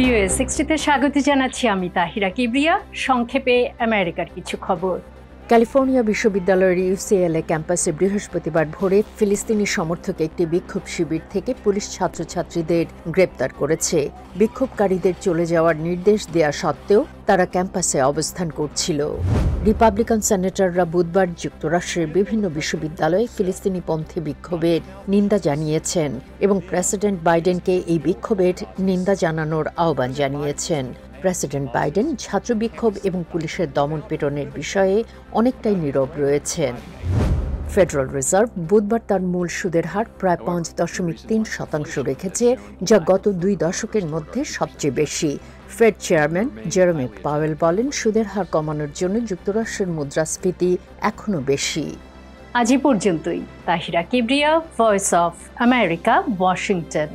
ভিউএ 60তে স্বাগত জানাচ্ছি আমি তাহিরা কিবরিয়া। সংক্ষেপে আমেরিকার কিছু খবর। ক্যালিফোর্নিয়া বিশ্ববিদ্যালয়ের ইউসিএলএ ক্যাম্পাসে বৃহস্পতিবার ভোরে ফিলিস্তিনি সমর্থক একটি বিক্ষোভ শিবির থেকে পুলিশ ছাত্রছাত্রীদের গ্রেপ্তার করেছে। বিক্ষোভকারীদের চলে যাওয়ার নির্দেশ দেয়া সত্ত্বেও তারা ক্যাম্পাসে অবস্থান করছিল। রিপাবলিকান সেনেটররা বুধবার যুক্তরাষ্ট্রের বিভিন্ন বিশ্ববিদ্যালয়ে ফিলিস্তিনিপন্থী বিক্ষোভের নিন্দা জানিয়েছেন এবং প্রেসিডেন্ট বাইডেনকে এই বিক্ষোভের নিন্দা জানানোর আহ্বান জানিয়েছেন। প্রেসিডেন্ট বাইডেন ছাত্র বিক্ষোভ এবং পুলিশের দমনপীড়নের বিষয়ে অনেকটাই নীরব রয়েছেন। ফেডারেল রিজার্ভ বুধবার তার মূল সুদের হার প্রায় 5.3% রেখেছে, যা গত 2 দশকের মধ্যে সবচেয়ে বেশি। ফেড চেয়ারম্যান জেরোমি পাওয়েল বলেন, সুদের হার কমানোর জন্য যুক্তরাষ্ট্রের মুদ্রাস্ফীতি এখনও বেশি। আজ পর্যন্তই। Tahira Kibria, voice of America, Washington.